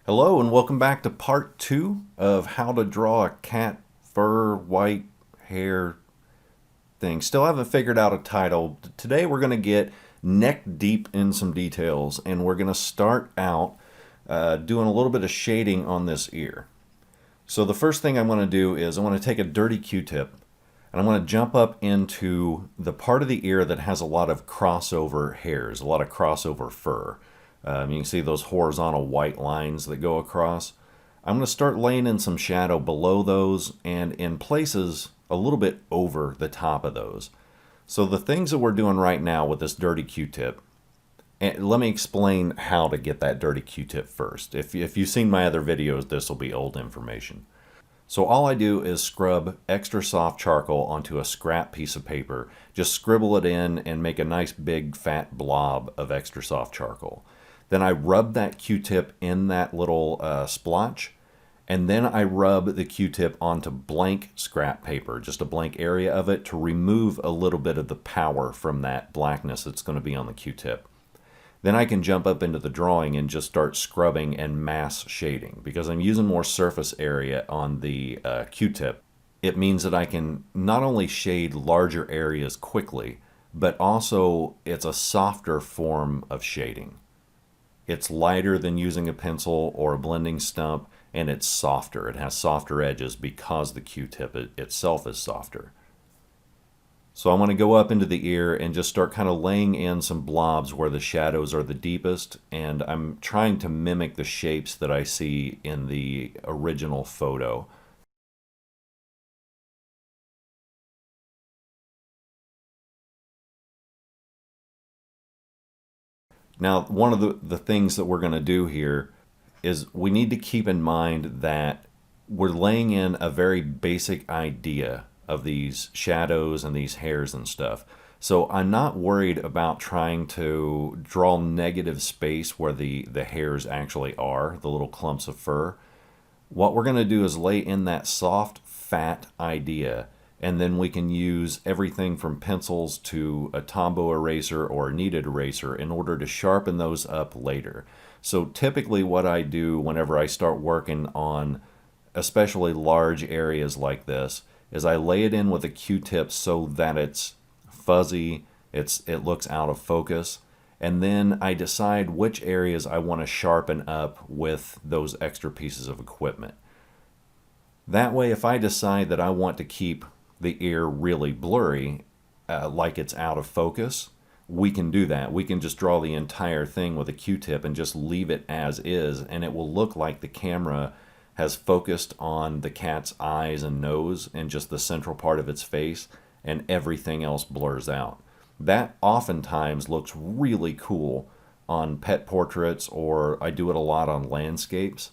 Hello and welcome back to part two of how to draw a cat fur white hair thing. Still haven't figured out a title. Today we're going to get neck deep in some details and we're going to start out doing a little bit of shading on this ear. So the first thing I'm going to do is I want to take a dirty Q-tip and I'm going to jump up into the part of the ear that has a lot of crossover hairs, a lot of crossover fur. You can see those horizontal white lines that go across. I'm going to start laying in some shadow below those and in places a little bit over the top of those. So the things that we're doing right now with this dirty Q-tip, and let me explain how to get that dirty Q-tip first. If you've seen my other videos, this will be old information. So all I do is scrub extra soft charcoal onto a scrap piece of paper, just scribble it in and make a nice big fat blob of extra soft charcoal. Then I rub that Q-tip in that little splotch, and then I rub the Q-tip onto blank scrap paper, just a blank area of it, to remove a little bit of the power from that blackness that's going to be on the Q-tip. Then I can jump up into the drawing and just start scrubbing and mass shading. Because I'm using more surface area on the Q-tip, it means that I can not only shade larger areas quickly, but also it's a softer form of shading. It's lighter than using a pencil or a blending stump, and it's softer. It has softer edges because the Q-tip itself is softer. So I'm going to go up into the ear and just start kind of laying in some blobs where the shadows are the deepest, and I'm trying to mimic the shapes that I see in the original photo. Now, one of the things that we're going to do here is we need to keep in mind that we're laying in a very basic idea of these shadows and these hairs and stuff. So I'm not worried about trying to draw negative space where the hairs actually are, the little clumps of fur. What we're going to do is lay in that soft, fat idea, and then we can use everything from pencils to a Tombow eraser or a kneaded eraser in order to sharpen those up later. So typically what I do whenever I start working on especially large areas like this is I lay it in with a Q-tip so that it's fuzzy, it looks out of focus, and then I decide which areas I want to sharpen up with those extra pieces of equipment. That way, if I decide that I want to keep the ear really blurry, like it's out of focus, we can do that. We can just draw the entire thing with a Q-tip and just leave it as is, and it will look like the camera has focused on the cat's eyes and nose and just the central part of its face, and everything else blurs out. That oftentimes looks really cool on pet portraits, or I do it a lot on landscapes.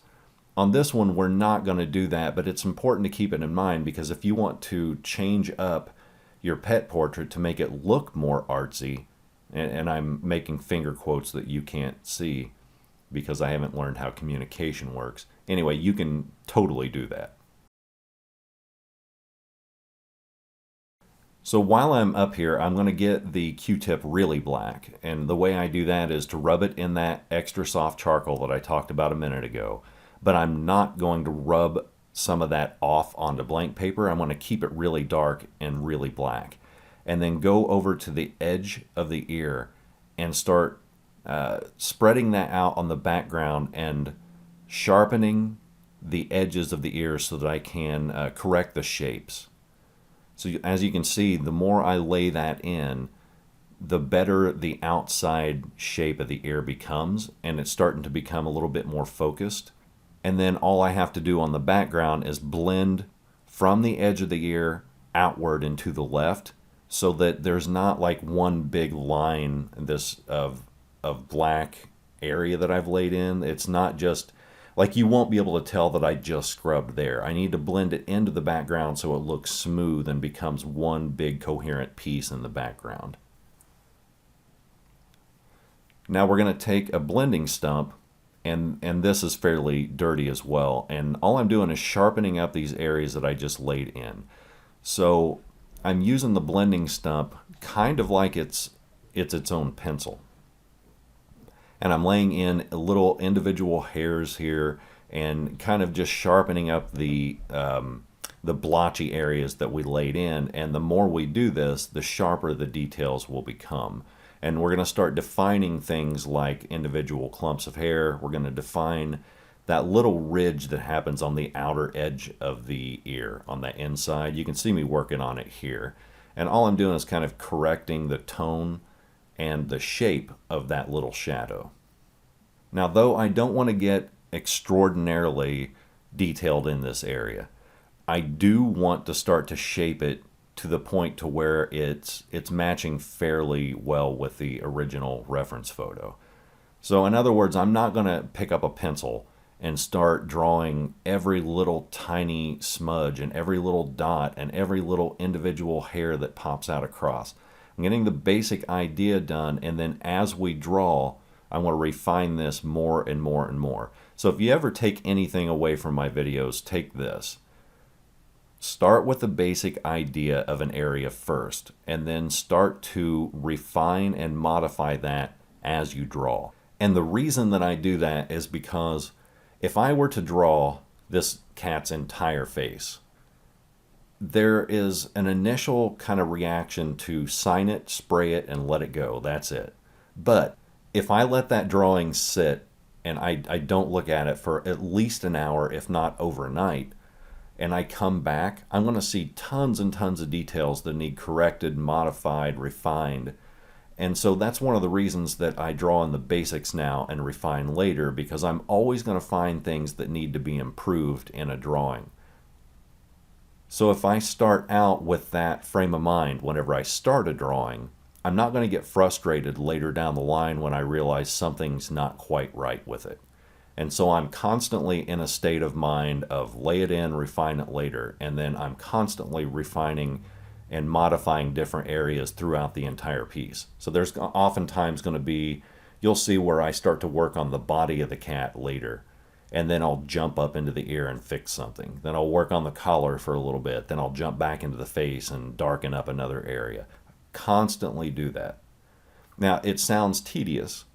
On this one, we're not going to do that, but it's important to keep it in mind because if you want to change up your pet portrait to make it look more artsy, and I'm making finger quotes that you can't see because I haven't learned how communication works. Anyway, you can totally do that. So while I'm up here, I'm going to get the Q-tip really black. And the way I do that is to rub it in that extra soft charcoal that I talked about a minute ago. But I'm not going to rub some of that off onto blank paper. I'm going to keep it really dark and really black. And then go over to the edge of the ear and start spreading that out on the background and sharpening the edges of the ear so that I can correct the shapes. So as you can see, the more I lay that in, the better the outside shape of the ear becomes, and it's starting to become a little bit more focused. And then all I have to do on the background is blend from the edge of the ear outward and to the left so that there's not like one big line of black area that I've laid in. It's not just like you won't be able to tell that I just scrubbed there. I need to blend it into the background so it looks smooth and becomes one big coherent piece in the background. Now we're going to take a blending stump, and this is fairly dirty as well, and all I'm doing is sharpening up these areas that I just laid in. So I'm using the blending stump kind of like it's its own pencil. And I'm laying in little individual hairs here and kind of just sharpening up the blotchy areas that we laid in. And the more we do this, the sharper the details will become. And we're going to start defining things like individual clumps of hair. We're going to define that little ridge that happens on the outer edge of the ear on the inside. You can see me working on it here. And all I'm doing is kind of correcting the tone and the shape of that little shadow. Now, though I don't want to get extraordinarily detailed in this area, I do want to start to shape it to the point to where it's matching fairly well with the original reference photo. So in other words, I'm not going to pick up a pencil and start drawing every little tiny smudge and every little dot and every little individual hair that pops out across. I'm getting the basic idea done, and then as we draw, I want to refine this more and more and more. So if you ever take anything away from my videos, take this. Start with the basic idea of an area first, and then start to refine and modify that as you draw. And the reason that I do that is because if I were to draw this cat's entire face, there is an initial kind of reaction to sign it, spray it, and let it go. That's it. But if I let that drawing sit and I don't look at it for at least an hour, if not overnight, and I come back, I'm going to see tons and tons of details that need corrected, modified, refined. And so that's one of the reasons that I draw in the basics now and refine later, because I'm always going to find things that need to be improved in a drawing. So if I start out with that frame of mind whenever I start a drawing, I'm not going to get frustrated later down the line when I realize something's not quite right with it. And so I'm constantly in a state of mind of lay it in, refine it later, and then I'm constantly refining and modifying different areas throughout the entire piece. So there's oftentimes going to be, you'll see where I start to work on the body of the cat later, and then I'll jump up into the ear and fix something. Then I'll work on the collar for a little bit, then I'll jump back into the face and darken up another area. Constantly do that. Now, it sounds tedious,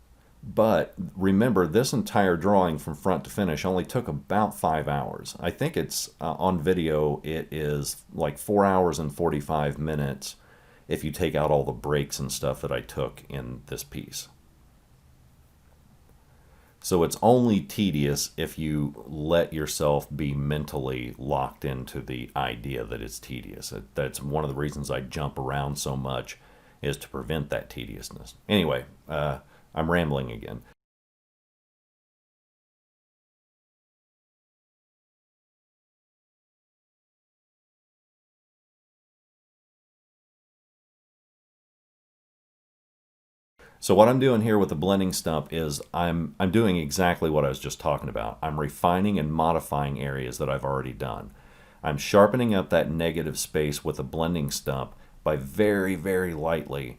but remember, this entire drawing from front to finish only took about 5 hours. I think it's on video, it is like 4 hours and 45 minutes if you take out all the breaks and stuff that I took in this piece. So it's only tedious if you let yourself be mentally locked into the idea that it's tedious. That's one of the reasons I jump around so much, is to prevent that tediousness. Anyway, I'm rambling again. So what I'm doing here with the blending stump is I'm doing exactly what I was just talking about. I'm refining and modifying areas that I've already done. I'm sharpening up that negative space with a blending stump by very, very lightly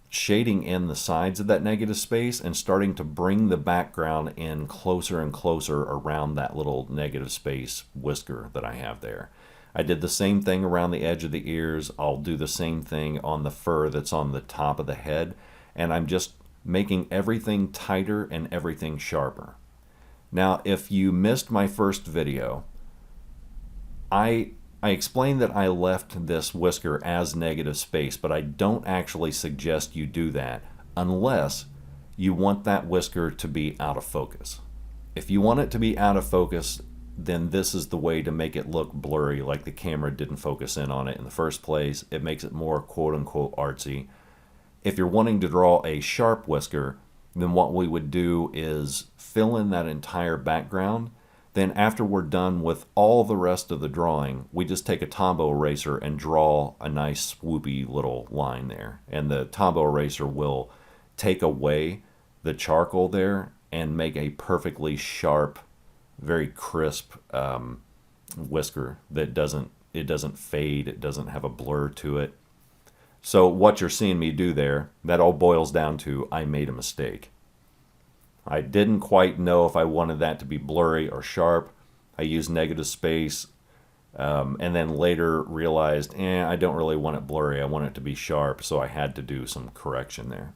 shading in the sides of that negative space and starting to bring the background in closer and closer around that little negative space whisker that I have there. I did the same thing around the edge of the ears. I'll do the same thing on the fur that's on the top of the head. And I'm just making everything tighter and everything sharper. Now, if you missed my first video, I explained that I left this whisker as negative space, but I don't actually suggest you do that unless you want that whisker to be out of focus. If you want it to be out of focus, then this is the way to make it look blurry, like the camera didn't focus in on it in the first place. It makes it more quote-unquote artsy. If you're wanting to draw a sharp whisker, then what we would do is fill in that entire background. Then after we're done with all the rest of the drawing, we just take a Tombow eraser and draw a nice swoopy little line there. And the Tombow eraser will take away the charcoal there and make a perfectly sharp, very crisp whisker that doesn't fade, it doesn't have a blur to it. So what you're seeing me do there, that all boils down to I made a mistake. I didn't quite know if I wanted that to be blurry or sharp. I used negative space and then later realized, I don't really want it blurry. I want it to be sharp, so I had to do some correction there.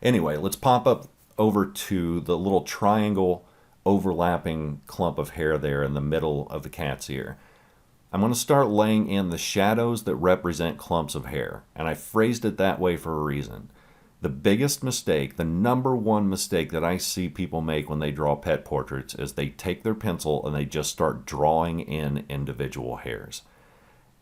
Anyway, let's pop up over to the little triangle overlapping clump of hair there in the middle of the cat's ear. I'm going to start laying in the shadows that represent clumps of hair, and I phrased it that way for a reason. The biggest mistake, the number one mistake that I see people make when they draw pet portraits is they take their pencil and they just start drawing in individual hairs.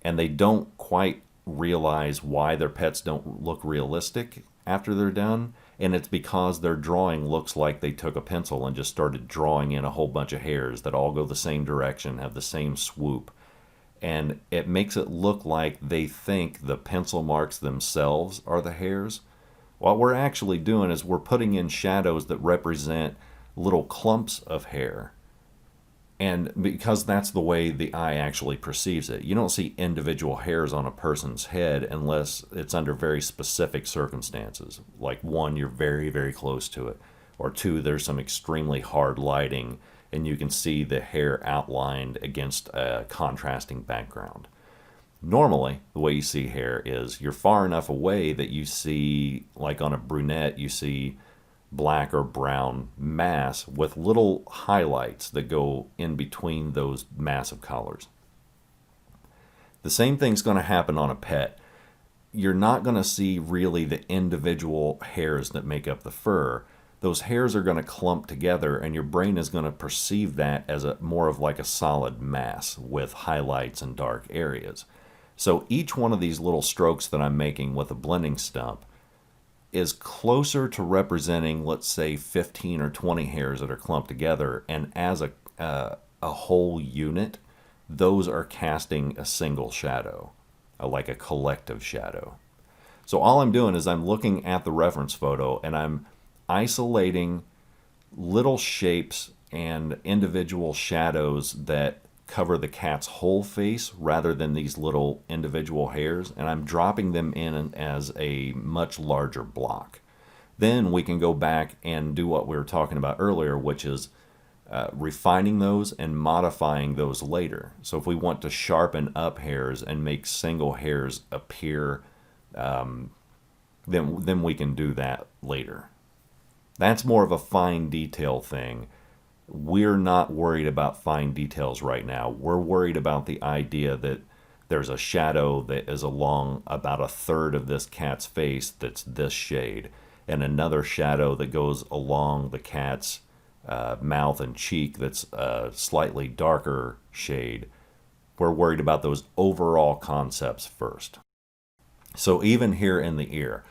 And they don't quite realize why their pets don't look realistic after they're done, and it's because their drawing looks like they took a pencil and just started drawing in a whole bunch of hairs that all go the same direction, have the same swoop, and it makes it look like they think the pencil marks themselves are the hairs. What we're actually doing is we're putting in shadows that represent little clumps of hair. And because that's the way the eye actually perceives it, you don't see individual hairs on a person's head unless it's under very specific circumstances. Like one, you're very, very close to it. Or two, there's some extremely hard lighting and you can see the hair outlined against a contrasting background. Normally, the way you see hair is you're far enough away that you see, like on a brunette, you see black or brown mass with little highlights that go in between those massive colors. The same thing's going to happen on a pet. You're not going to see really the individual hairs that make up the fur. Those hairs are going to clump together and your brain is going to perceive that as more of like a solid mass with highlights and dark areas. So each one of these little strokes that I'm making with a blending stump is closer to representing, let's say, 15 or 20 hairs that are clumped together, and as a whole unit, those are casting a single shadow, like a collective shadow. So all I'm doing is I'm looking at the reference photo and I'm isolating little shapes and individual shadows that cover the cat's whole face rather than these little individual hairs, and I'm dropping them in as a much larger block. Then we can go back and do what we were talking about earlier, which is refining those and modifying those later. So if we want to sharpen up hairs and make single hairs appear, then we can do that later. That's more of a fine detail thing. We're not worried about fine details right now. We're worried about the idea that there's a shadow that is along about a third of this cat's face that's this shade, and another shadow that goes along the cat's mouth and cheek that's a slightly darker shade. We're worried about those overall concepts first. So even here in the ear,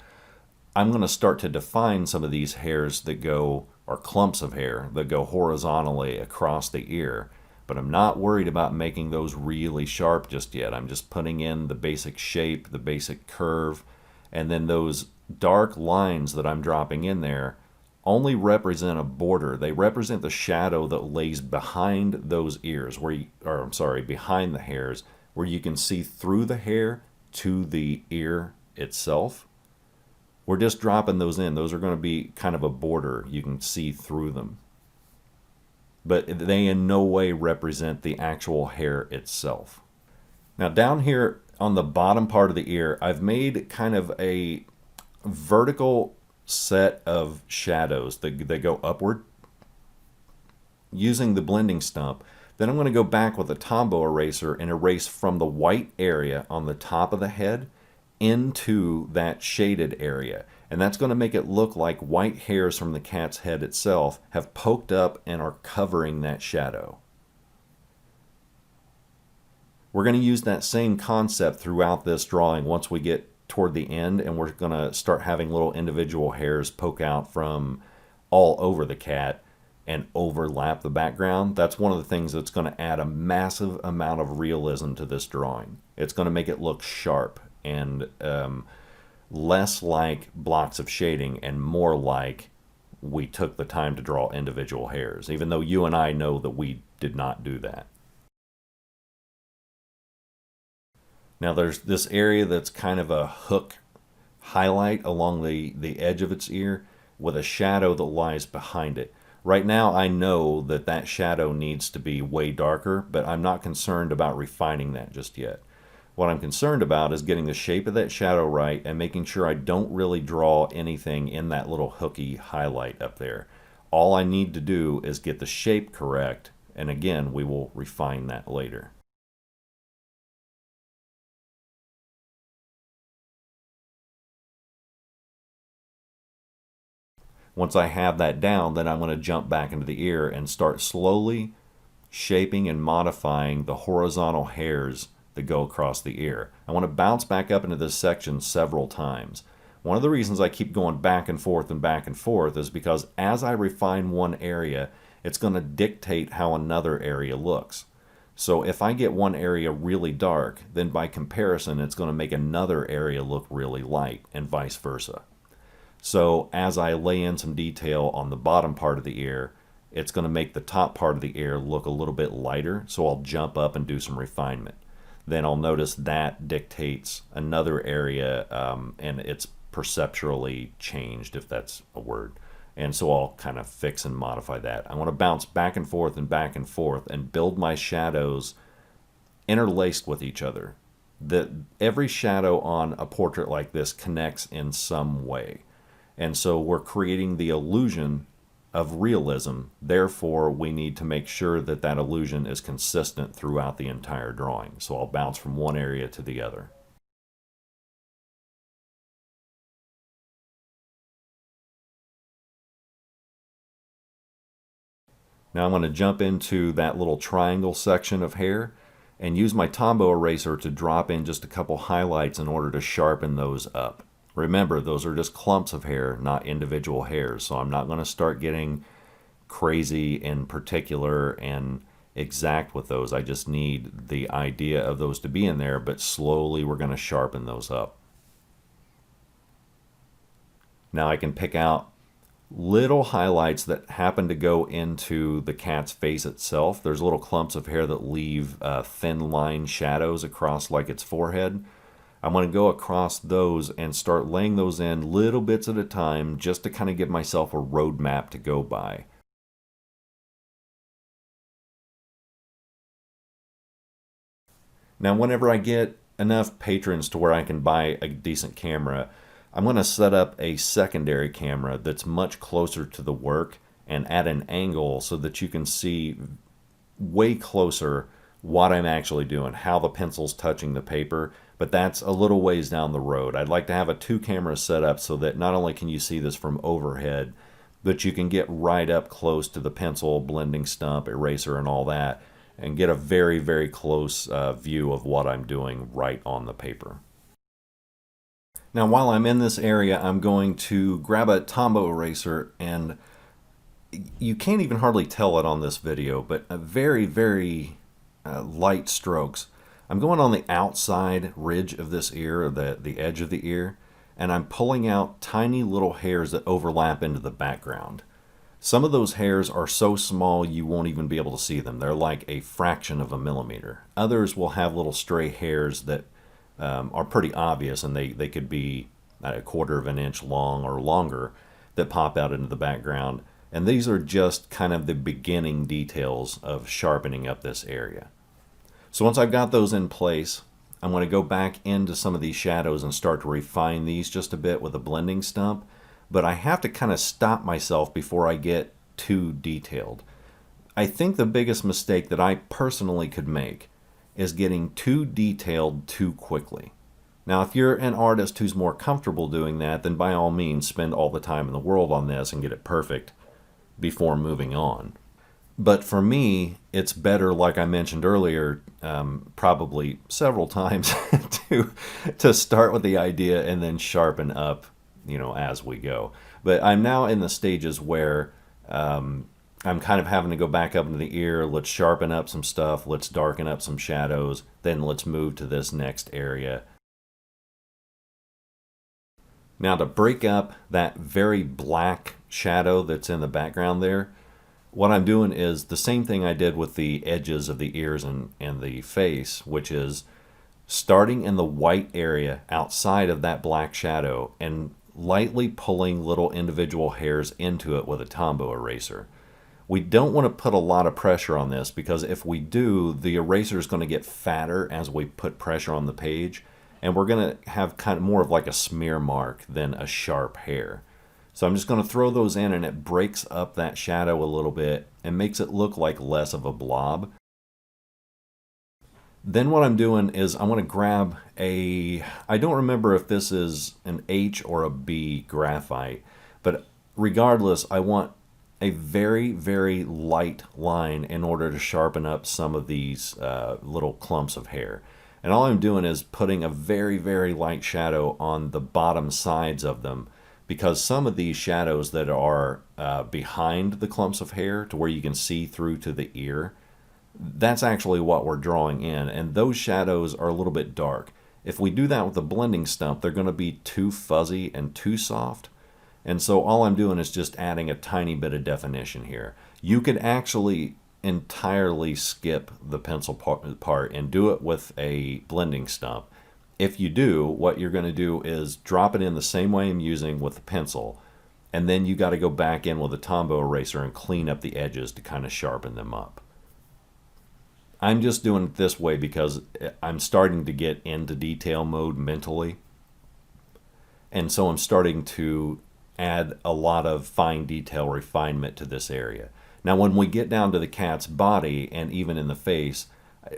I'm going to start to define some of these hairs that go, or clumps of hair that go horizontally across the ear, but I'm not worried about making those really sharp just yet. I'm just putting in the basic shape, the basic curve, and then those dark lines that I'm dropping in there only represent a border. They represent the shadow that lays behind those ears, behind the hairs, where you can see through the hair to the ear itself. We're just dropping those in. Those are going to be kind of a border. You can see through them. But they in no way represent the actual hair itself. Now down here on the bottom part of the ear, I've made kind of a vertical set of shadows that go upward using the blending stump. Then I'm going to go back with a Tombow eraser and erase from the white area on the top of the head into that shaded area. And that's going to make it look like white hairs from the cat's head itself have poked up and are covering that shadow. We're going to use that same concept throughout this drawing once we get toward the end, and we're going to start having little individual hairs poke out from all over the cat and overlap the background. That's one of the things that's going to add a massive amount of realism to this drawing. It's going to make it look sharp and less like blocks of shading and more like we took the time to draw individual hairs, even though you and I know that we did not do that. Now there's this area that's kind of a hook highlight along the edge of its ear with a shadow that lies behind it. Right now I know that that shadow needs to be way darker, but I'm not concerned about refining that just yet. What I'm concerned about is getting the shape of that shadow right and making sure I don't really draw anything in that little hooky highlight up there. All I need to do is get the shape correct, and again, we will refine that later. Once I have that down, then I'm going to jump back into the ear and start slowly shaping and modifying the horizontal hairs that go across the ear. I want to bounce back up into this section several times. One of the reasons I keep going back and forth is because as I refine one area, it's going to dictate how another area looks. So if I get one area really dark, then by comparison, it's going to make another area look really light, and vice versa. So as I lay in some detail on the bottom part of the ear, it's going to make the top part of the ear look a little bit lighter, so I'll jump up and do some refinement. Then I'll notice that dictates another area, and it's perceptually changed, if that's a word. And so I'll kind of fix and modify that. I want to bounce back and forth and build my shadows interlaced with each other. Every shadow on a portrait like this connects in some way. And so we're creating the illusion of realism. Therefore, we need to make sure that that illusion is consistent throughout the entire drawing. So I'll bounce from one area to the other. Now I'm going to jump into that little triangle section of hair and use my Tombow eraser to drop in just a couple highlights in order to sharpen those up. Remember, those are just clumps of hair, not individual hairs, so I'm not going to start getting crazy and particular and exact with those. I just need the idea of those to be in there, but slowly we're going to sharpen those up. Now I can pick out little highlights that happen to go into the cat's face itself. There's little clumps of hair that leave thin line shadows across like its forehead. I'm going to go across those and start laying those in little bits at a time just to kind of give myself a roadmap to go by. Now, whenever I get enough patrons to where I can buy a decent camera, I'm going to set up a secondary camera that's much closer to the work and at an angle so that you can see way closer what I'm actually doing, how the pencil's touching the paper, but that's a little ways down the road. I'd like to have a 2 camera set up so that not only can you see this from overhead, but you can get right up close to the pencil, blending stump, eraser, and all that, and get a very, very close view of what I'm doing right on the paper. Now, while I'm in this area, I'm going to grab a Tombow eraser, and you can't even hardly tell it on this video, but a very, very light strokes. I'm going on the outside ridge of this ear, or the edge of the ear, and I'm pulling out tiny little hairs that overlap into the background. Some of those hairs are so small you won't even be able to see them. They're like a fraction of a millimeter. Others will have little stray hairs that are pretty obvious, and they could be a quarter of an inch long or longer that pop out into the background. And these are just kind of the beginning details of sharpening up this area. So once I've got those in place, I'm going to go back into some of these shadows and start to refine these just a bit with a blending stump. But I have to kind of stop myself before I get too detailed. I think the biggest mistake that I personally could make is getting too detailed too quickly. Now, if you're an artist who's more comfortable doing that, then by all means spend all the time in the world on this and get it perfect before moving on. But for me, it's better, like I mentioned earlier, probably several times, to start with the idea and then sharpen up, as we go. But I'm now in the stages where I'm kind of having to go back up into the ear. Let's sharpen up some stuff. Let's darken up some shadows. Then let's move to this next area. Now, to break up that very black shadow that's in the background there, what I'm doing is the same thing I did with the edges of the ears and the face, which is starting in the white area outside of that black shadow and lightly pulling little individual hairs into it with a Tombow eraser. We don't want to put a lot of pressure on this because if we do, the eraser is going to get fatter as we put pressure on the page, and we're going to have kind of more of like a smear mark than a sharp hair. So I'm just going to throw those in, and it breaks up that shadow a little bit and makes it look like less of a blob. Then what I'm doing is I want to grab I don't remember if this is an H or a B graphite, but regardless, I want a very, very light line in order to sharpen up some of these little clumps of hair. And all I'm doing is putting a very, very light shadow on the bottom sides of them, because some of these shadows that are behind the clumps of hair to where you can see through to the ear, that's actually what we're drawing in, and those shadows are a little bit dark. If we do that with the blending stump, they're going to be too fuzzy and too soft. And so all I'm doing is just adding a tiny bit of definition here. You could actually entirely skip the pencil part and do it with a blending stump. If you do, what you're going to do is drop it in the same way I'm using with the pencil, and then you got to go back in with a Tombow eraser and clean up the edges to kind of sharpen them up. I'm just doing it this way because I'm starting to get into detail mode mentally. And so I'm starting to add a lot of fine detail refinement to this area. Now when we get down to the cat's body and even in the face,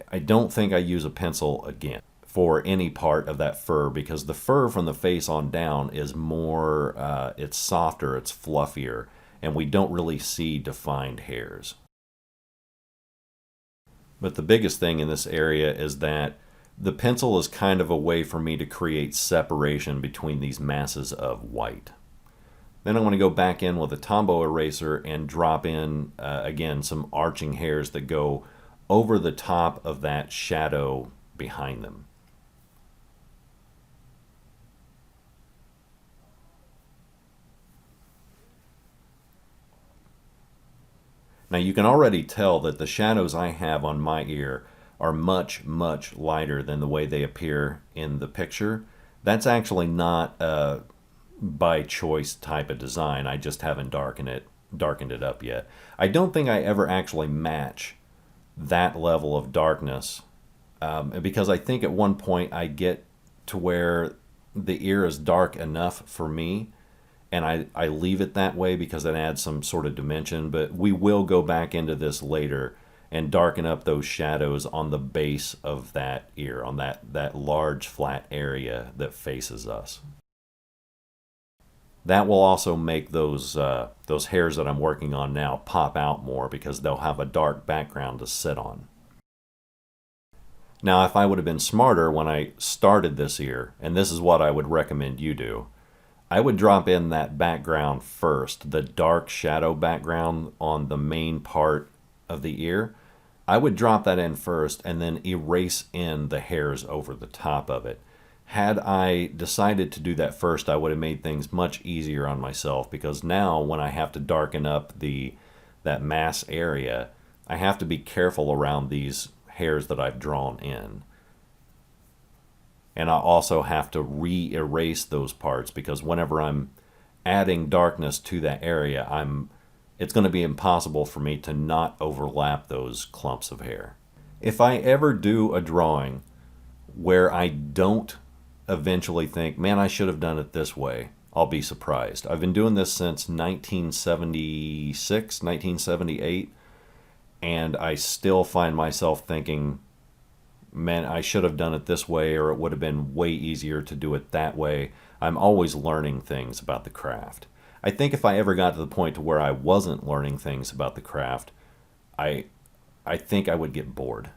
I don't think I use a pencil again for any part of that fur, because the fur from the face on down is more, it's softer, it's fluffier, and we don't really see defined hairs. But the biggest thing in this area is that the pencil is kind of a way for me to create separation between these masses of white. Then I want to go back in with a Tombow eraser and drop in, again, some arching hairs that go over the top of that shadow behind them. Now you can already tell that the shadows I have on my ear are much, much lighter than the way they appear in the picture. That's actually not a by choice type of design. I just haven't darkened it up yet. I don't think I ever actually match that level of darkness because I think at one point I get to where the ear is dark enough for me, and I leave it that way because it adds some sort of dimension, but we will go back into this later and darken up those shadows on the base of that ear, on that large flat area that faces us. That will also make those hairs that I'm working on now pop out more because they'll have a dark background to sit on. Now, if I would have been smarter when I started this ear, and this is what I would recommend you do, I would drop in that background first, the dark shadow background on the main part of the ear. I would drop that in first and then erase in the hairs over the top of it. Had I decided to do that first, I would have made things much easier on myself, because now when I have to darken up that mass area, I have to be careful around these hairs that I've drawn in. And I also have to re-erase those parts, because whenever I'm adding darkness to that area, it's going to be impossible for me to not overlap those clumps of hair. If I ever do a drawing where I don't eventually think, man, I should have done it this way, I'll be surprised. I've been doing this since 1976, 1978, and I still find myself thinking, man, I should have done it this way, or it would have been way easier to do it that way. I'm always learning things about the craft. I think if I ever got to the point to where I wasn't learning things about the craft, I think I would get bored.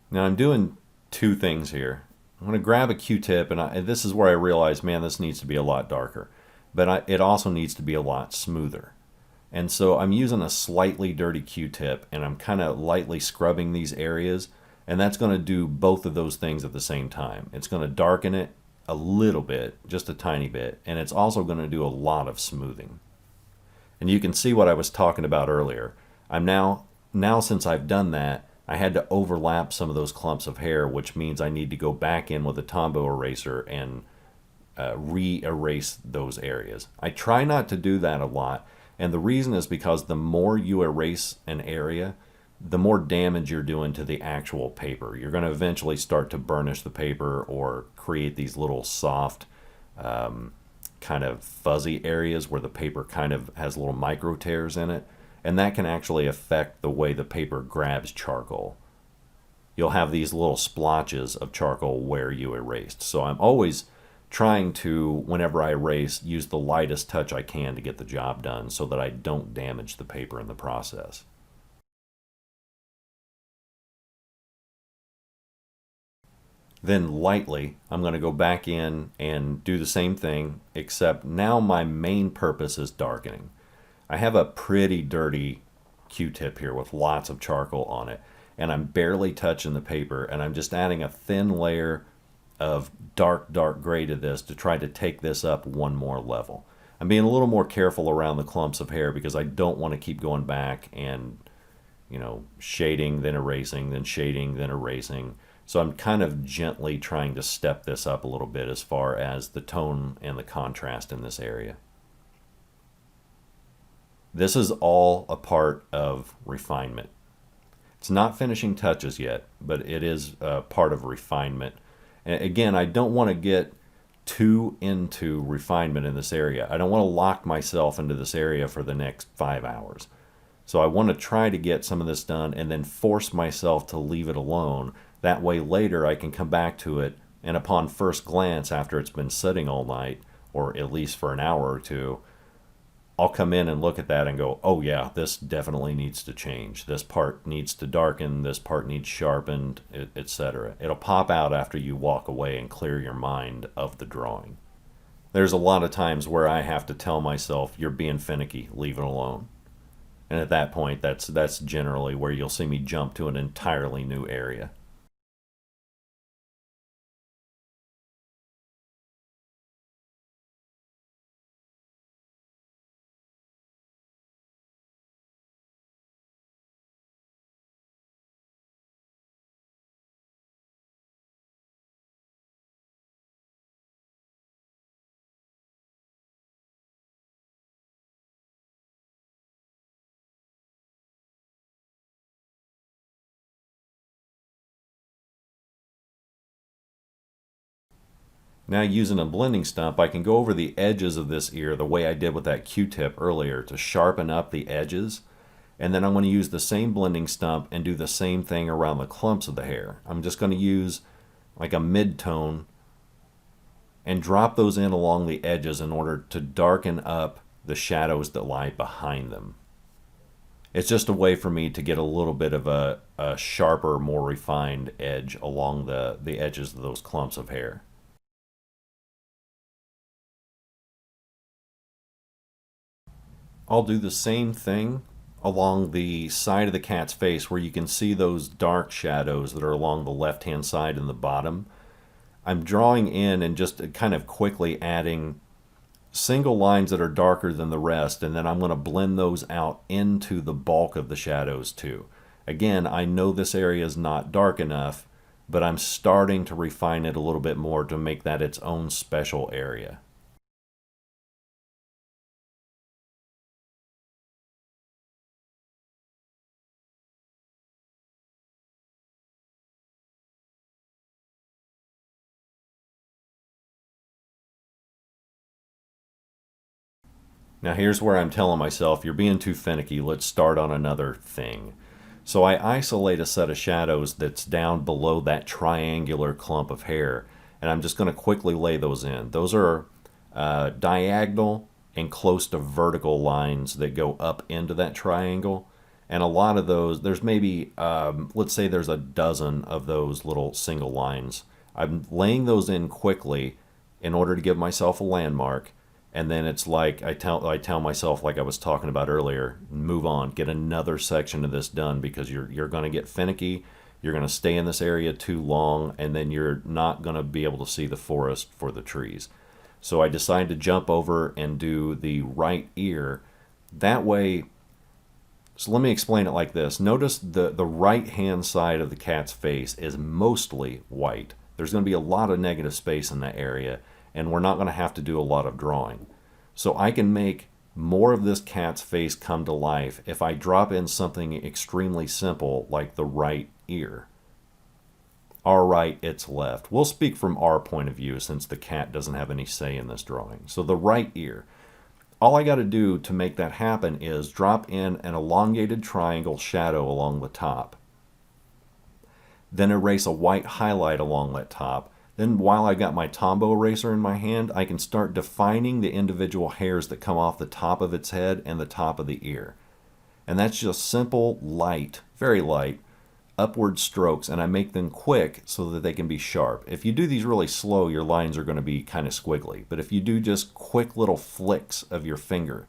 Now I'm doing two things here. I'm going to grab a Q-tip, and this is where I realize, man, this needs to be a lot darker. But it also needs to be a lot smoother. And so I'm using a slightly dirty Q-tip, and I'm kind of lightly scrubbing these areas, and that's going to do both of those things at the same time. It's going to darken it a little bit, just a tiny bit, and it's also going to do a lot of smoothing. And you can see what I was talking about earlier. I'm now since I've done that, I had to overlap some of those clumps of hair, which means I need to go back in with a Tombow eraser and re-erase those areas. I try not to do that a lot, and the reason is because the more you erase an area, the more damage you're doing to the actual paper. You're going to eventually start to burnish the paper or create these little soft, kind of fuzzy areas where the paper kind of has little micro tears in it, and that can actually affect the way the paper grabs charcoal. You'll have these little splotches of charcoal where you erased. So I'm always trying to, whenever I erase, use the lightest touch I can to get the job done so that I don't damage the paper in the process. Then lightly, I'm going to go back in and do the same thing, except now my main purpose is darkening. I have a pretty dirty Q-tip here with lots of charcoal on it, and I'm barely touching the paper, and I'm just adding a thin layer of dark gray to this to try to take this up one more level. I'm being a little more careful around the clumps of hair because I don't want to keep going back and, shading, then erasing, then shading, then erasing. So I'm kind of gently trying to step this up a little bit as far as the tone and the contrast in this area. This is all a part of refinement. It's not finishing touches yet, but it is part of refinement. And again, I don't want to get too into refinement in this area. I don't want to lock myself into this area for the next 5 hours. So I want to try to get some of this done and then force myself to leave it alone. That way later I can come back to it, and upon first glance after it's been sitting all night, or at least for an hour or two, I'll come in and look at that and go, oh yeah, this definitely needs to change. This part needs to darken, this part needs sharpened, etc. It'll pop out after you walk away and clear your mind of the drawing. There's a lot of times where I have to tell myself, you're being finicky, leave it alone. And at that point, that's generally where you'll see me jump to an entirely new area. Now using a blending stump, I can go over the edges of this ear the way I did with that Q-tip earlier to sharpen up the edges. And then I'm going to use the same blending stump and do the same thing around the clumps of the hair. I'm just going to use like a mid-tone and drop those in along the edges in order to darken up the shadows that lie behind them. It's just a way for me to get a little bit of a sharper, more refined edge along the edges of those clumps of hair. I'll do the same thing along the side of the cat's face where you can see those dark shadows that are along the left-hand side and the bottom. I'm drawing in and just kind of quickly adding single lines that are darker than the rest, and then I'm going to blend those out into the bulk of the shadows too. Again, I know this area is not dark enough, but I'm starting to refine it a little bit more to make that its own special area. Now here's where I'm telling myself, you're being too finicky, let's start on another thing. So I isolate a set of shadows that's down below that triangular clump of hair, and I'm just going to quickly lay those in. Those are diagonal and close to vertical lines that go up into that triangle. And a lot of those, there's maybe, let's say there's a dozen of those little single lines. I'm laying those in quickly in order to give myself a landmark. And then it's like I tell myself, like I was talking about earlier, move on, get another section of this done, because you're going to get finicky, you're going to stay in this area too long, and then you're not going to be able to see the forest for the trees. So I decided to jump over and do the right ear. That way, so let me explain it like this. Notice the right hand side of the cat's face is mostly white. There's going to be a lot of negative space in that area. and we're not going to have to do a lot of drawing. So I can make more of this cat's face come to life if I drop in something extremely simple like the right ear. Our right, its left. We'll speak from our point of view since the cat doesn't have any say in this drawing. So the right ear. All I got to do to make that happen is drop in an elongated triangle shadow along the top. Then erase a white highlight along that top. Then while I got my Tombow eraser in my hand, I can start defining the individual hairs that come off the top of its head and the top of the ear. And that's just simple, light, very light, upward strokes, and I make them quick so that they can be sharp. If you do these really slow, your lines are going to be kind of squiggly. But if you do just quick little flicks of your finger,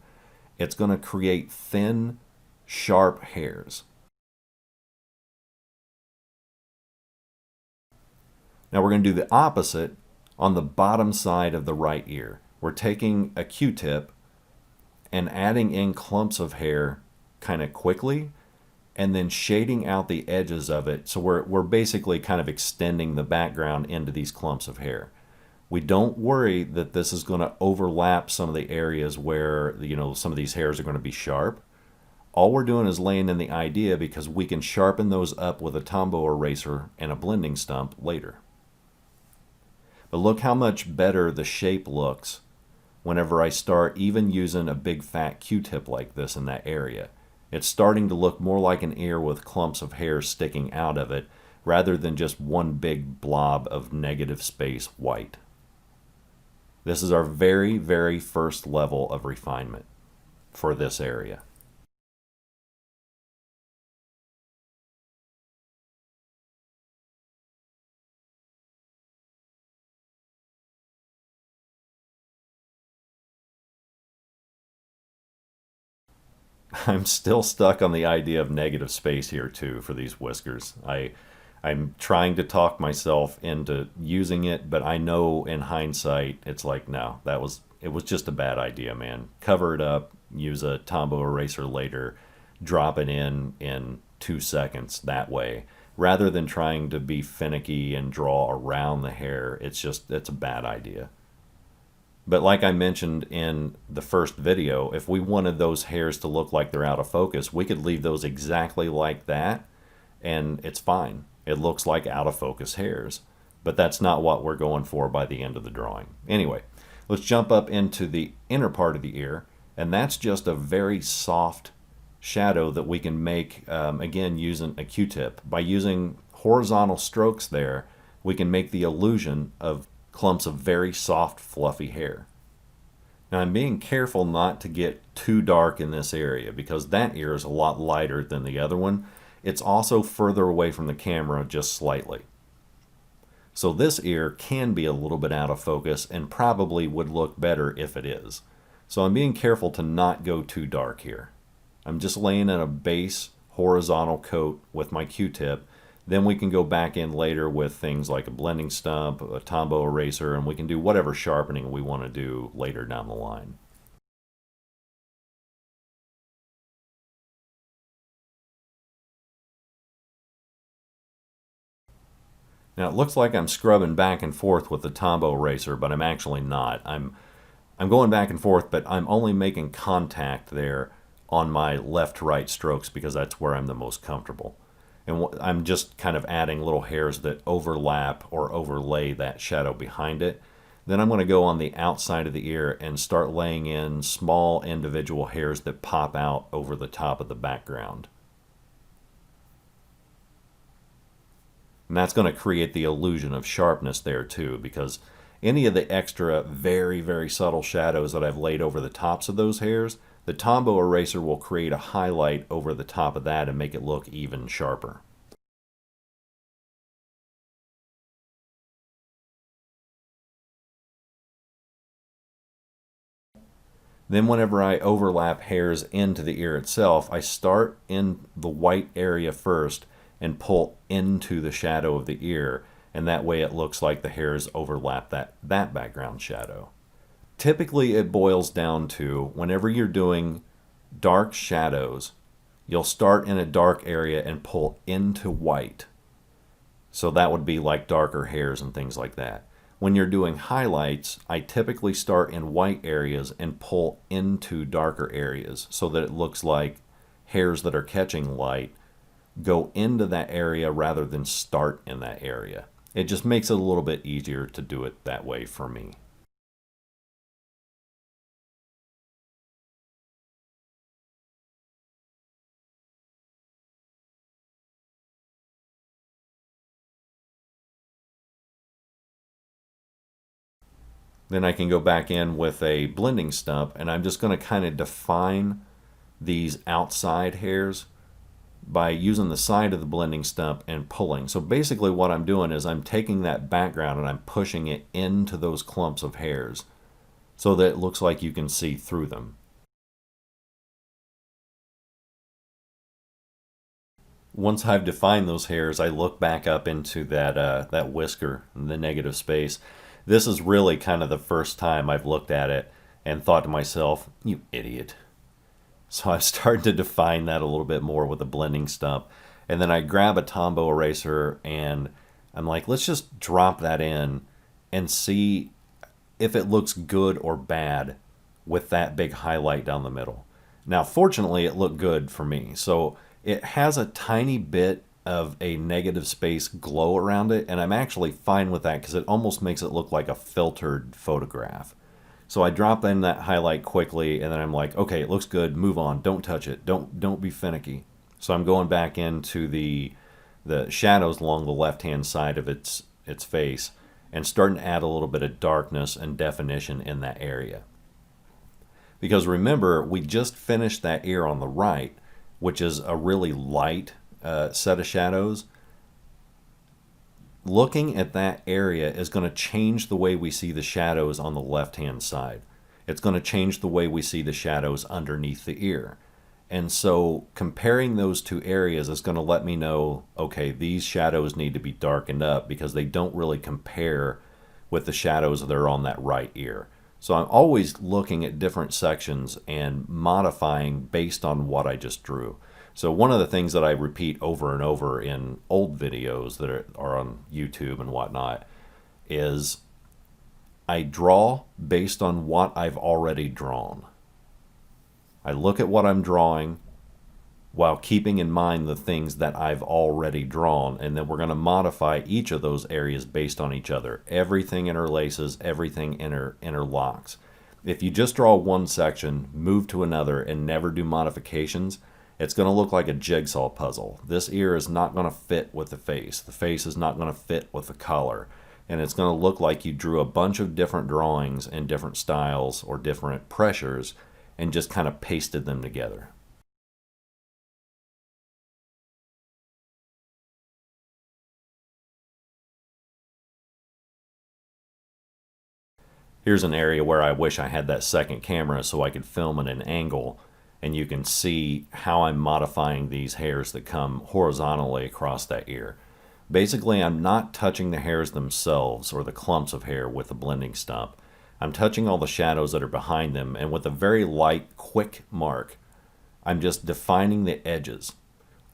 it's going to create thin, sharp hairs. Now we're going to do the opposite on the bottom side of the right ear. We're taking a Q-tip and adding in clumps of hair kind of quickly and then shading out the edges of it. So we're basically kind of extending the background into these clumps of hair. We don't worry that this is going to overlap some of the areas where, some of these hairs are going to be sharp. All we're doing is laying in the idea because we can sharpen those up with a Tombow eraser and a blending stump later. But look how much better the shape looks whenever I start even using a big fat Q-tip like this in that area. It's starting to look more like an ear with clumps of hair sticking out of it rather than just one big blob of negative space white. This is our very, very first level of refinement for this area. I'm still stuck on the idea of negative space here too for these whiskers. I'm trying to talk myself into using it, but I know in hindsight it's like, no, it was just a bad idea, man. Cover it up, use a Tombow eraser later, drop it in 2 seconds that way. Rather than trying to be finicky and draw around the hair, it's a bad idea. But like I mentioned in the first video, if we wanted those hairs to look like they're out of focus, we could leave those exactly like that, and it's fine. It looks like out of focus hairs. But that's not what we're going for by the end of the drawing. Anyway, let's jump up into the inner part of the ear, and that's just a very soft shadow that we can make, again, using a Q-tip. By using horizontal strokes there, we can make the illusion of clumps of very soft, fluffy hair. Now I'm being careful not to get too dark in this area because that ear is a lot lighter than the other one. It's also further away from the camera just slightly. So this ear can be a little bit out of focus and probably would look better if it is. So I'm being careful to not go too dark here. I'm just laying in a base horizontal coat with my Q-tip. Then we can go back in later with things like a blending stump, a Tombow eraser, and we can do whatever sharpening we want to do later down the line. Now it looks like I'm scrubbing back and forth with the Tombow eraser, but I'm actually not. I'm going back and forth, but I'm only making contact there on my left-right strokes because that's where I'm the most comfortable. And I'm just kind of adding little hairs that overlap or overlay that shadow behind it. Then I'm going to go on the outside of the ear and start laying in small individual hairs that pop out over the top of the background. And that's going to create the illusion of sharpness there too, because any of the extra very, very subtle shadows that I've laid over the tops of those hairs, the Tombow eraser will create a highlight over the top of that and make it look even sharper. Then whenever I overlap hairs into the ear itself, I start in the white area first and pull into the shadow of the ear, and that way it looks like the hairs overlap that background shadow. Typically it boils down to whenever you're doing dark shadows, you'll start in a dark area and pull into white. So that would be like darker hairs and things like that. When you're doing highlights, I typically start in white areas and pull into darker areas so that it looks like hairs that are catching light go into that area rather than start in that area. It just makes it a little bit easier to do it that way for me. Then I can go back in with a blending stump and I'm just going to kind of define these outside hairs by using the side of the blending stump and pulling. So basically what I'm doing is I'm taking that background and I'm pushing it into those clumps of hairs so that it looks like you can see through them. Once I've defined those hairs, I look back up into that whisker, the negative space. This is really kind of the first time I've looked at it and thought to myself, you idiot. So I've started to define that a little bit more with a blending stump. And then I grab a Tombow eraser and I'm like, let's just drop that in and see if it looks good or bad with that big highlight down the middle. Now, fortunately, it looked good for me. So it has a tiny bit of a negative space glow around it, and I'm actually fine with that because it almost makes it look like a filtered photograph. So I drop in that highlight quickly, and then I'm like, okay, it looks good. Move on. Don't touch it. Don't be finicky. So I'm going back into the shadows along the left-hand side of its face and starting to add a little bit of darkness and definition in that area. Because remember, we just finished that ear on the right, which is a really light set of shadows. Looking at that area is going to change the way we see the shadows on the left-hand side. It's going to change the way we see the shadows underneath the ear. And so comparing those two areas is going to let me know, okay, these shadows need to be darkened up because they don't really compare with the shadows that are on that right ear. So I'm always looking at different sections and modifying based on what I just drew. So one of the things that I repeat over and over in old videos that are on YouTube and whatnot is I draw based on what I've already drawn. I look at what I'm drawing while keeping in mind the things that I've already drawn, and then we're going to modify each of those areas based on each other. Everything interlaces, everything interlocks. If you just draw one section, move to another, and never do modifications, it's going to look like a jigsaw puzzle. This ear is not going to fit with the face. The face is not going to fit with the collar. And it's going to look like you drew a bunch of different drawings in different styles or different pressures and just kind of pasted them together. Here's an area where I wish I had that second camera so I could film at an angle and you can see how I'm modifying these hairs that come horizontally across that ear. Basically, I'm not touching the hairs themselves or the clumps of hair with a blending stump. I'm touching all the shadows that are behind them, and with a very light, quick mark, I'm just defining the edges.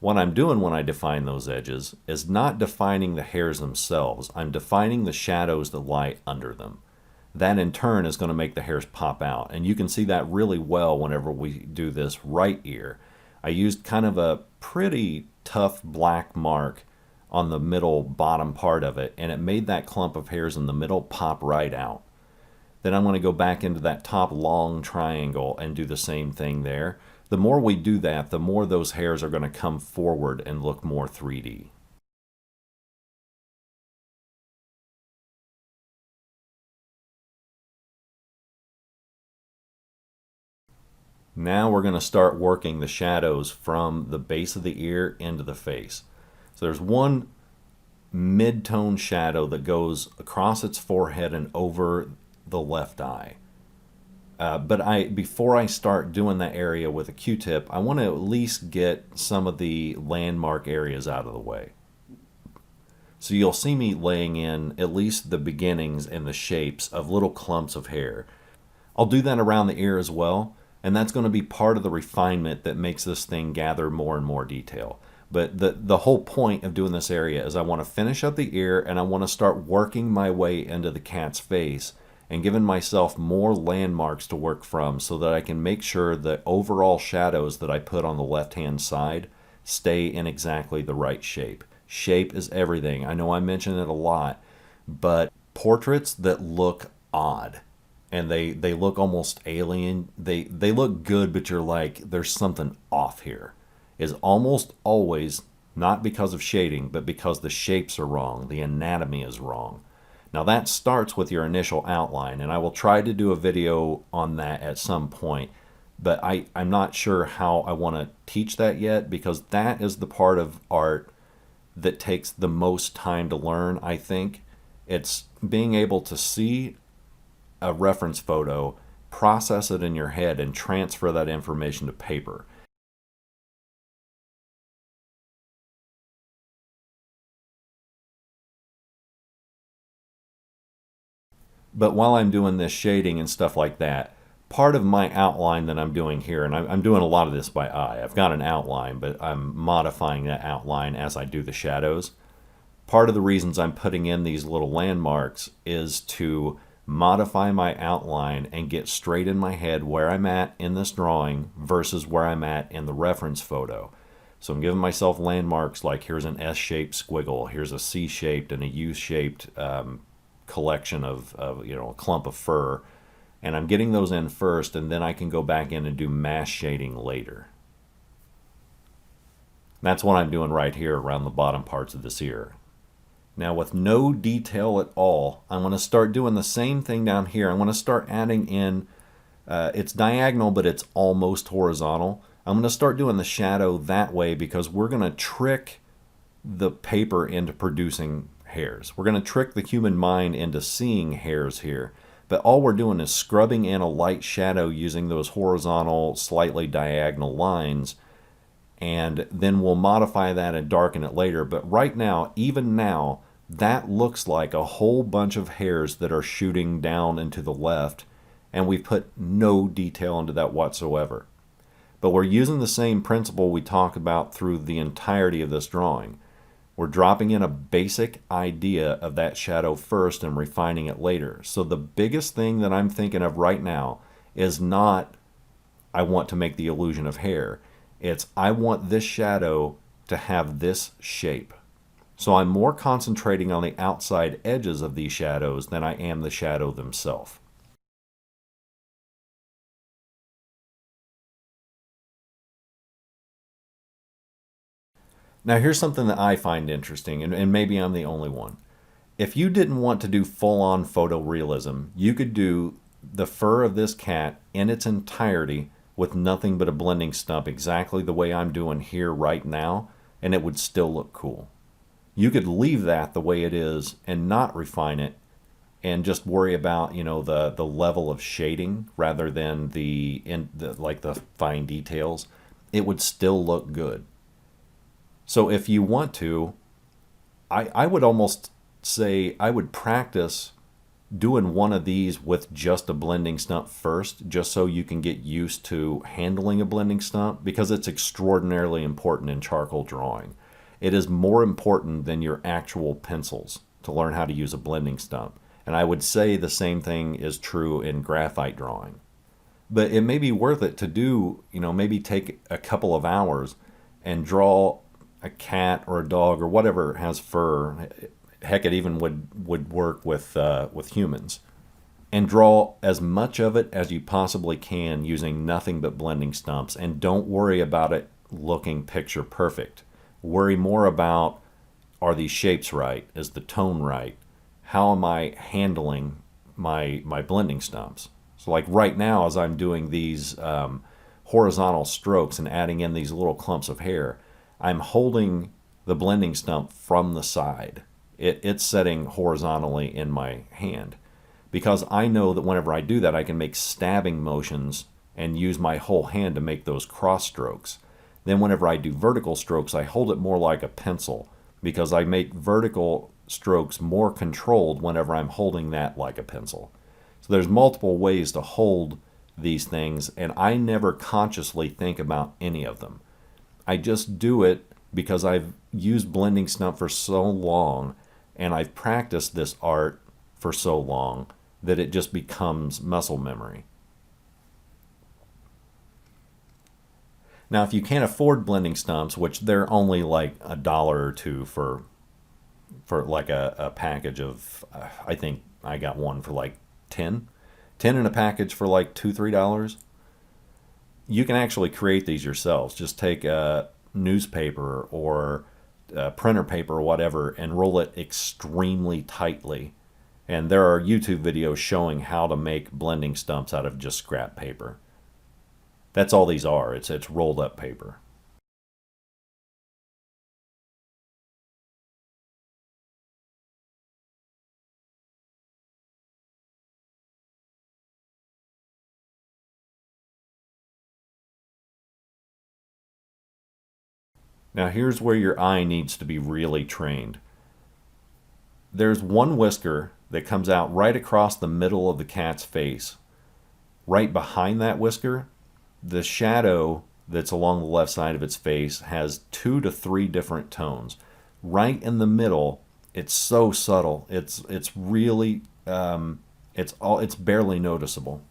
What I'm doing when I define those edges is not defining the hairs themselves. I'm defining the shadows that lie under them. That in turn is going to make the hairs pop out. And you can see that really well whenever we do this right ear. I used kind of a pretty tough black mark on the middle bottom part of it, and it made that clump of hairs in the middle pop right out. Then I'm going to go back into that top long triangle and do the same thing there. The more we do that, the more those hairs are going to come forward and look more 3D. Now we're going to start working the shadows from the base of the ear into the face. So there's one mid-tone shadow that goes across its forehead and over the left eye. But before I start doing that area with a Q-tip, I want to at least get some of the landmark areas out of the way. So you'll see me laying in at least the beginnings and the shapes of little clumps of hair. I'll do that around the ear as well, and that's going to be part of the refinement that makes this thing gather more and more detail. But the whole point of doing this area is I want to finish up the ear and I want to start working my way into the cat's face and giving myself more landmarks to work from so that I can make sure the overall shadows that I put on the left-hand side stay in exactly the right shape. Shape is everything. I know I mention it a lot, but portraits that look odd and they look almost alien, they look good, but you're like, there's something off here, is almost always not because of shading, but because the shapes are wrong, the anatomy is wrong. Now that starts with your initial outline, and I will try to do a video on that at some point, but I'm not sure how I want to teach that yet, because that is the part of art that takes the most time to learn, I think. It's being able to see a reference photo, process it in your head, and transfer that information to paper. But while I'm doing this shading and stuff like that, part of my outline that I'm doing here, and I'm doing a lot of this by eye. I've got an outline, but I'm modifying that outline as I do the shadows. Part of the reasons I'm putting in these little landmarks is to modify my outline and get straight in my head where I'm at in this drawing versus where I'm at in the reference photo. So I'm giving myself landmarks like here's an S-shaped squiggle, here's a C-shaped and a U-shaped collection of a clump of fur, and I'm getting those in first, and then I can go back in and do mass shading later. That's what I'm doing right here around the bottom parts of this ear. Now with no detail at all, I'm going to start doing the same thing down here. I'm going to start adding in, it's diagonal but it's almost horizontal. I'm going to start doing the shadow that way because we're going to trick the paper into producing hairs. We're going to trick the human mind into seeing hairs here. But all we're doing is scrubbing in a light shadow using those horizontal, slightly diagonal lines, and then we'll modify that and darken it later. But right now, even now, that looks like a whole bunch of hairs that are shooting down and to the left, and we've put no detail into that whatsoever. But we're using the same principle we talked about through the entirety of this drawing. We're dropping in a basic idea of that shadow first and refining it later. So the biggest thing that I'm thinking of right now is not, I want to make the illusion of hair. It's, I want this shadow to have this shape. So I'm more concentrating on the outside edges of these shadows than I am the shadow themselves. Now here's something that I find interesting, and maybe I'm the only one. If you didn't want to do full-on photorealism, you could do the fur of this cat in its entirety with nothing but a blending stump exactly the way I'm doing here right now, and it would still look cool. You could leave that the way it is and not refine it and just worry about, the level of shading rather than the fine details. It would still look good. So if you want to, I would almost say I would practice doing one of these with just a blending stump first, just so you can get used to handling a blending stump, because it's extraordinarily important in charcoal drawing. It is more important than your actual pencils to learn how to use a blending stump. And I would say the same thing is true in graphite drawing. But it may be worth it to do, maybe take a couple of hours and draw a cat or a dog or whatever has fur. Heck, it even would work with humans. And draw as much of it as you possibly can using nothing but blending stumps. And don't worry about it looking picture perfect. Worry more about, are these shapes right? Is the tone right? How am I handling my blending stumps? So like right now, as I'm doing these horizontal strokes and adding in these little clumps of hair, I'm holding the blending stump from the side. It's setting horizontally in my hand, because I know that whenever I do that, I can make stabbing motions and use my whole hand to make those cross strokes. Then whenever I do vertical strokes, I hold it more like a pencil, because I make vertical strokes more controlled whenever I'm holding that like a pencil. So there's multiple ways to hold these things, and I never consciously think about any of them. I just do it because I've used Blending Stump for so long and I've practiced this art for so long that it just becomes muscle memory. Now, if you can't afford blending stumps, which they're only like $1 or $2 for like a package of, I think I got one for like 10 in a package for like $2-3. You can actually create these yourselves. Just take a newspaper or printer paper or whatever and roll it extremely tightly. And there are YouTube videos showing how to make blending stumps out of just scrap paper. That's all these are. It's rolled up paper. Now here's where your eye needs to be really trained. There's one whisker that comes out right across the middle of the cat's face. Right behind that whisker, the shadow that's along the left side of its face has 2 to 3 different tones. Right in the middle, it's so subtle. It's really it's barely noticeable.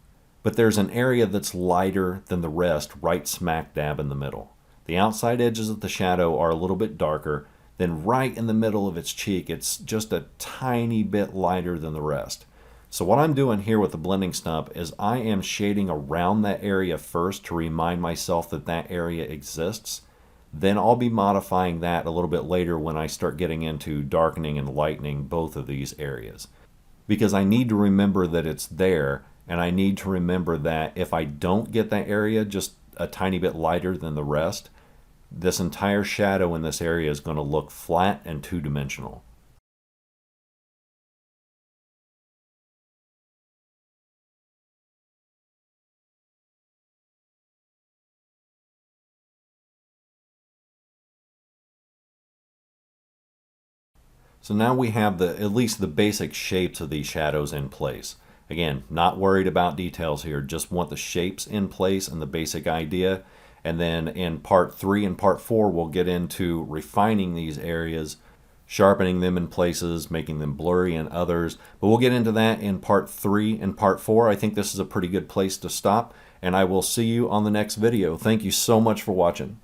But there's an area that's lighter than the rest right smack dab in the middle. The outside edges of the shadow are a little bit darker. Then right in the middle of its cheek, it's just a tiny bit lighter than the rest. So what I'm doing here with the blending stump is I am shading around that area first to remind myself that that area exists. Then I'll be modifying that a little bit later when I start getting into darkening and lightening both of these areas. Because I need to remember that it's there, and I need to remember that if I don't get that area just a tiny bit lighter than the rest, this entire shadow in this area is going to look flat and two-dimensional. So now we have at least the basic shapes of these shadows in place. Again, not worried about details here, just want the shapes in place and the basic idea. And then in part 3 and part 4, we'll get into refining these areas, sharpening them in places, making them blurry in others. But we'll get into that in part 3 and part 4. I think this is a pretty good place to stop, and I will see you on the next video. Thank you so much for watching.